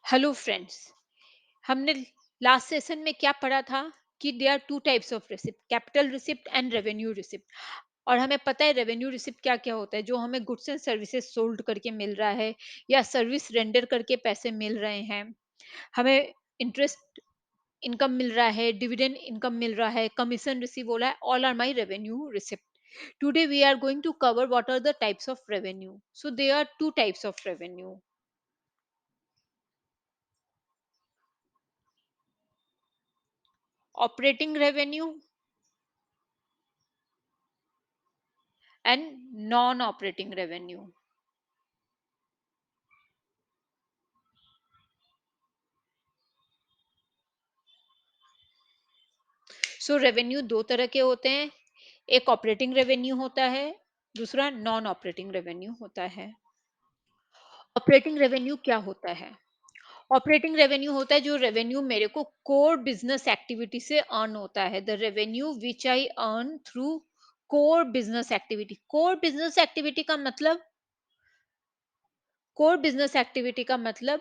Hello friends. हमने last session में क्या पढ़ा था कि there are two types of receipt, capital receipt and revenue receipt. और हमें पता है रेवेन्यू रिसिप्ट क्या क्या होता है, जो हमें गुड्स एंड सर्विसेज सोल्ड करके मिल रहा है या सर्विस रेंडर करके पैसे मिल रहे हैं। हमें इंटरेस्ट इनकम मिल रहा है, डिविडेंड इनकम मिल रहा है, कमीशन रिसीव हो रहा है। All are my revenue receipt. Today we are going to cover what are the types of revenue. So there are two types of revenue: operating revenue and non-operating revenue. So revenue दो तरह के होते हैं। एक operating revenue होता है, दूसरा non operating revenue होता है। ऑपरेटिंग रेवेन्यू क्या होता है? ऑपरेटिंग रेवेन्यू होता है जो रेवेन्यू मेरे को कोर बिजनेस एक्टिविटी से अर्न होता है। The revenue which I earn through core business activity. Core business activity का मतलब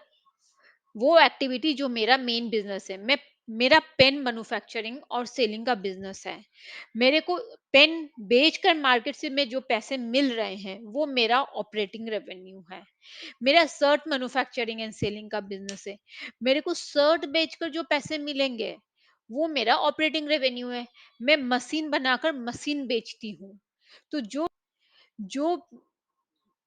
वो एक्टिविटी जो मेरा मेन बिजनेस है। मैं मेरा पेन मैन्युफैक्चरिंग और सेलिंग का बिजनेस है। मेरे को पेन बेचकर मार्केट से में जो पैसे मिल रहे हैं वो मेरा ऑपरेटिंग रेवेन्यू है। मेरा शर्ट मैन्युफैक्चरिंग एंड सेलिंग का बिजनेस है। मेरे को शर्ट बेचकर जो पैसे मिलेंगे वो मेरा ऑपरेटिंग रेवेन्यू है। मैं मशीन बनाकर मशीन बेचती हूँ। तो जो जो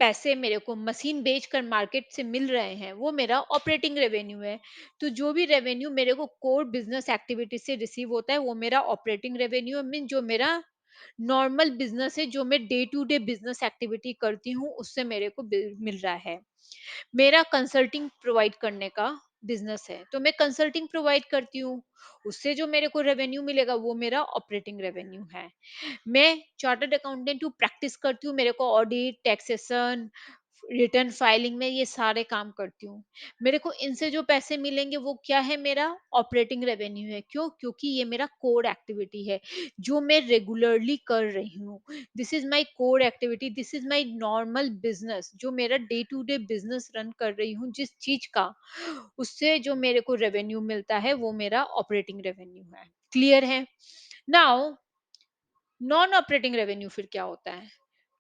पैसे मेरे को मशीन बेचकर मार्केट से मिल रहे हैं वो मेरा ऑपरेटिंग रेवेन्यू है। तो जो भी रेवेन्यू मेरे को कोर बिजनेस एक्टिविटी से रिसीव होता है वो मेरा ऑपरेटिंग रेवेन्यू है। मीन जो मेरा नॉर्मल बिजनेस है, जो मैं day to day business activity करती हूँ उससे मेरे को मिल रहा है। मेरा कंसल्टिंग प्रोवाइड करने का बिजनेस है, तो मैं कंसल्टिंग प्रोवाइड करती हूँ। उससे जो मेरे को रेवेन्यू मिलेगा वो मेरा ऑपरेटिंग रेवेन्यू है। मैं चार्टर्ड अकाउंटेंट हूँ, प्रैक्टिस करती हूँ। मेरे को ऑडिट, टैक्सेशन, रिटर्न फाइलिंग में ये सारे काम करती हूँ। मेरे को इनसे जो पैसे मिलेंगे वो क्या है, मेरा ऑपरेटिंग रेवेन्यू है। क्यों? क्योंकि ये मेरा कोर एक्टिविटी है जो मैं रेगुलरली कर रही हूँ। This is my core activity, this is my normal business, जो मेरा day to day business run कर रही हूँ जिस चीज का, उससे जो मेरे को रेवेन्यू मिलता है वो मेरा ऑपरेटिंग रेवेन्यू है। क्लियर है? नाउ नॉन ऑपरेटिंग रेवेन्यू फिर क्या होता है?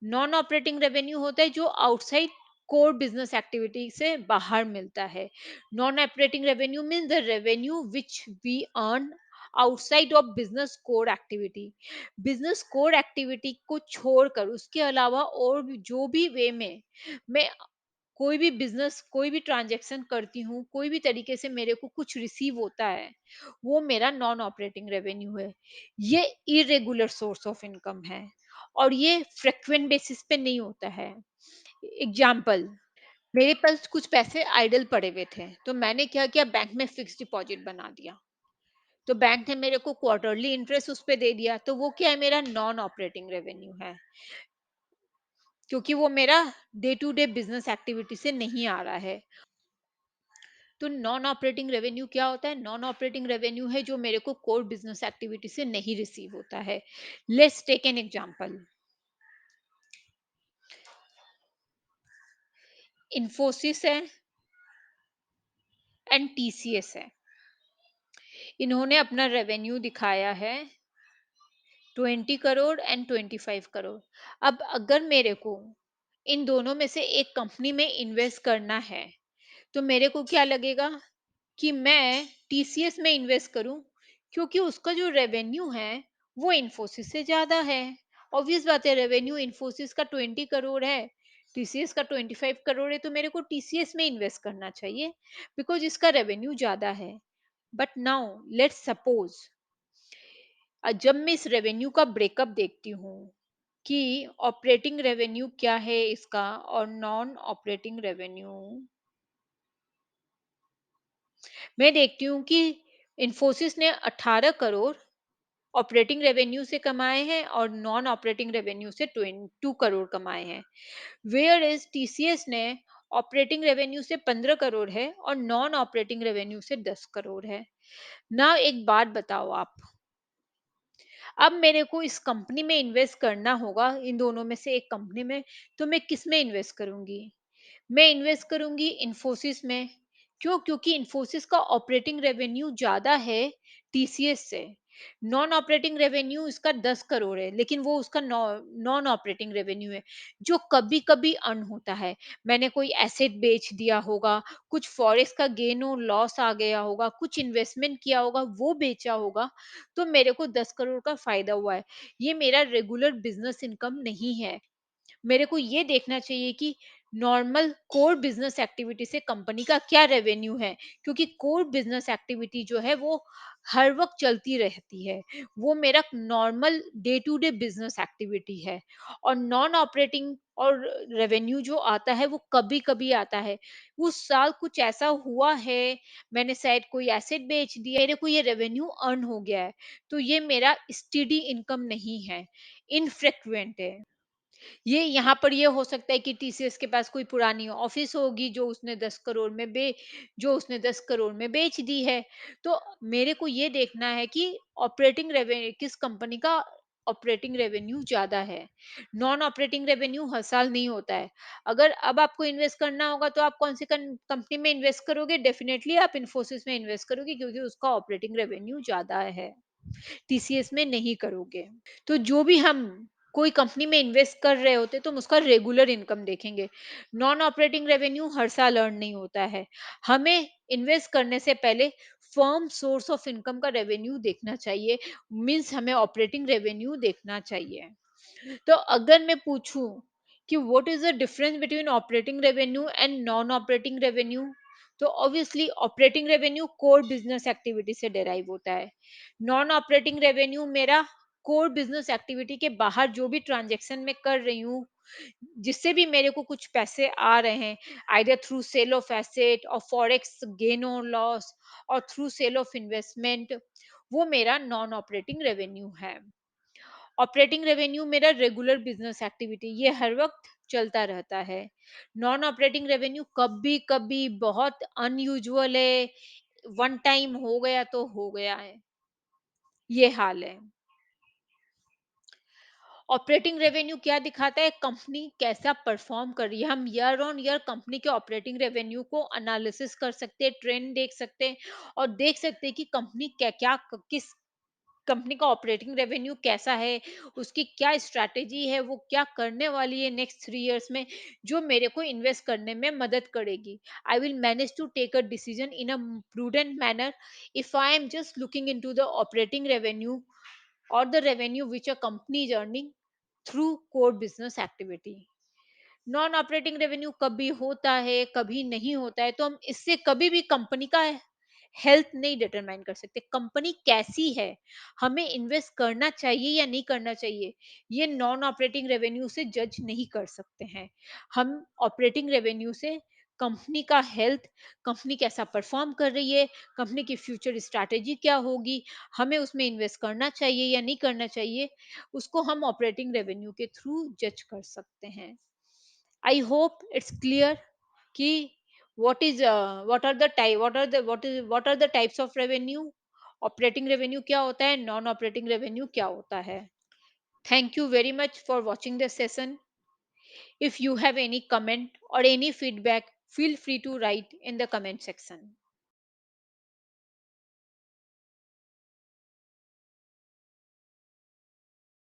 नॉन ऑपरेटिंग रेवेन्यू होता है जो आउटसाइड कोर बिजनेस एक्टिविटी से बाहर मिलता है। Non operating revenue means the revenue which we earn outside of business core activity. Business core activity को छोड़कर उसके अलावा और भी जो भी वे में मैं कोई भी बिजनेस, कोई भी ट्रांजैक्शन करती हूँ, कोई भी तरीके से मेरे को कुछ रिसीव होता है, वो मेरा नॉन ऑपरेटिंग रेवेन्यू है। ये इरेगुलर सोर्स ऑफ इनकम है और ये फ्रिक्वेंट बेसिस पे नहीं होता है। एग्जाम्पल, मेरे पास कुछ पैसे आइडल पड़े हुए थे, तो मैंने क्या किया, बैंक में फिक्स डिपॉजिट बना दिया। तो बैंक ने मेरे को क्वार्टरली इंटरेस्ट उस पे दे दिया, तो वो क्या है, मेरा नॉन ऑपरेटिंग रेवेन्यू है। क्योंकि वो मेरा day to day business activity से नहीं आ रहा है। तो नॉन ऑपरेटिंग रेवेन्यू क्या होता है? नॉन ऑपरेटिंग रेवेन्यू है जो मेरे को कोर बिजनेस एक्टिविटी से नहीं रिसीव होता है। Let's take an example. Infosys है एंड टीसीएस है। इन्होंने अपना रेवेन्यू दिखाया है 20 करोड़ एंड 25 करोड़। अब अगर मेरे को इन दोनों में से एक कंपनी में इन्वेस्ट करना है तो मेरे को क्या लगेगा कि मैं टीसीएस में इन्वेस्ट करूं, क्योंकि उसका जो रेवेन्यू है वो इन्फोसिस से ज्यादा है। ऑब्वियस बात है, रेवेन्यू इन्फोसिस का 20 करोड़ है, टीसीएस का 25 करोड़ है, तो मेरे को टीसीएस में इन्वेस्ट करना चाहिए बिकॉज इसका रेवेन्यू ज्यादा है। बट नाउ लेट्स सपोज, जब मैं इस रेवेन्यू का ब्रेकअप देखती हूँ कि ऑपरेटिंग रेवेन्यू क्या है इसका और नॉन ऑपरेटिंग रेवेन्यू, मैं देखती हूँ कि इन्फोसिस ने 18 करोड़ ऑपरेटिंग रेवेन्यू से कमाए हैं और नॉन ऑपरेटिंग रेवेन्यू से 22 करोड़ कमाए हैं। वेयर इज टीसीएस ने ऑपरेटिंग रेवेन्यू से 15 करोड़ है और नॉन ऑपरेटिंग रेवेन्यू से 10 करोड़ है। ना एक बात बताओ आप, अब मेरे को इस कंपनी में इन्वेस्ट करना होगा, इन दोनों में से एक कंपनी में, तो मैं किस में इन्वेस्ट करूंगी? मैं इन्वेस्ट करूंगी इन्फोसिस में। क्यों? क्योंकि इन्फोसिस का ऑपरेटिंग रेवेन्यू ज़्यादा है टीसीएस से। नॉन ऑपरेटिंग रेवेन्यू इसका 10 करोड़ है, लेकिन वो उसका नॉन ऑपरेटिंग रेवेन्यू है, जो कभी-कभी अर्न होता है। मैंने कोई एसेट बेच दिया होगा, कुछ फॉरेक्स का गेन और लॉस आ गया होगा, कुछ इन्वेस्टमेंट किया होगा, वो बेचा होगा, तो मेरे को 10 करोड़ का फ़ायदा हुआ है। ये मेरा रेगुलर बिज़नेस इनकम नहीं है। मेरे को ये देखना चाहिए कि नॉर्मल कोर बिजनेस एक्टिविटी से कंपनी का क्या रेवेन्यू है, क्योंकि कोर बिजनेस एक्टिविटी जो है वो हर वक्त चलती रहती है। वो मेरा normal day to day business activity है। और नॉन ऑपरेटिंग और रेवेन्यू जो आता है वो कभी कभी आता है। उस साल कुछ ऐसा हुआ है, मैंने शायद कोई एसेट बेच दिया, मेरे को ये रेवेन्यू अर्न हो गया है, तो ये मेरा स्टेडी इनकम नहीं है, इनफ्requent है। ये यहाँ पर ये हो सकता है कि टीसीएस के पास कोई पुरानी ऑफिस होगी जो उसने 10 करोड़ में बेच दी है। तो मेरे को ये देखना है कि ऑपरेटिंग रेवेन्यू किस कंपनी का ऑपरेटिंग रेवेन्यू ज़्यादा है। नॉन ऑपरेटिंग रेवेन्यू हर साल नहीं होता है। अगर अब आपको इन्वेस्ट करना होगा तो आप कौन सी कंपनी में इन्वेस्ट करोगे? डेफिनेटली आप इन्फोसिस में इन्वेस्ट करोगे, क्योंकि उसका ऑपरेटिंग रेवेन्यू ज़्यादा है। टीसीएस में नहीं करोगे। तो जो भी हम कोई कंपनी में इन्वेस्ट कर रहे होते तो हम उसका रेगुलर इनकम देखेंगे। नॉन ऑपरेटिंग रेवेन्यू हर साल अर्न नहीं होता है। हमें इन्वेस्ट करने से पहले फर्म सोर्स ऑफ इनकम का रेवेन्यू देखना चाहिए। मीन्स हमें ऑपरेटिंग रेवेन्यू देखना चाहिए। तो अगर मैं पूछूं कि what is the difference between operating revenue and non operating revenue, तो obviously operating revenue core business activity से डेराइव होता है। नॉन ऑपरेटिंग रेवेन्यू मेरा कोर बिजनेस एक्टिविटी के बाहर जो भी ट्रांजेक्शन मैं कर रही हूँ, जिससे भी मेरे को कुछ पैसे आ रहे हैं, either through sale of asset और फॉरेक्स गेन और लॉस और थ्रू सेल ऑफ इन्वेस्टमेंट, वो मेरा नॉन ऑपरेटिंग रेवेन्यू है। ऑपरेटिंग रेवेन्यू मेरा रेगुलर बिजनेस एक्टिविटी, ये हर वक्त चलता रहता है। नॉन ऑपरेटिंग रेवेन्यू कभी कभी बहुत अनयूजुअल है, वन टाइम हो गया तो हो गया है, ये हाल है। ऑपरेटिंग रेवेन्यू क्या दिखाता है, कंपनी कैसा परफॉर्म कर रही है। हम ईयर ऑन ईयर कंपनी के ऑपरेटिंग रेवेन्यू को एनालिसिस कर सकते हैं, ट्रेंड देख सकते हैं और देख सकते हैं कि कंपनी क्या क्या किस कंपनी का ऑपरेटिंग रेवेन्यू कैसा है, उसकी क्या स्ट्रैटेजी है, वो क्या करने वाली है नेक्स्ट 3 इयर्स में, जो मेरे को इन्वेस्ट करने में मदद करेगी। I will manage to take a decision in a prudent manner if I am just looking into the operating revenue or the revenue which a company is earning through core business activity। Non operating revenue कभी होता है कभी नहीं होता है, तो हम इससे कभी भी कंपनी का हेल्थ नहीं डिटरमाइन कर सकते। कंपनी कैसी है, हमें इन्वेस्ट करना चाहिए या नहीं करना चाहिए, ये नॉन ऑपरेटिंग रेवेन्यू से जज नहीं कर सकते हैं। हम ऑपरेटिंग रेवेन्यू से कंपनी का हेल्थ, कंपनी कैसा परफॉर्म कर रही है, कंपनी की फ्यूचर स्ट्रैटेजी क्या होगी, हमें उसमें इन्वेस्ट करना चाहिए या नहीं करना चाहिए, उसको हम ऑपरेटिंग रेवेन्यू के थ्रू जज कर सकते हैं। I hope it's clear कि what are the types of revenue, operating revenue क्या होता है, नॉन ऑपरेटिंग रेवेन्यू क्या होता है। Thank you very much for watching this session. If you have any comment or any feedback, feel free to write in the comment section.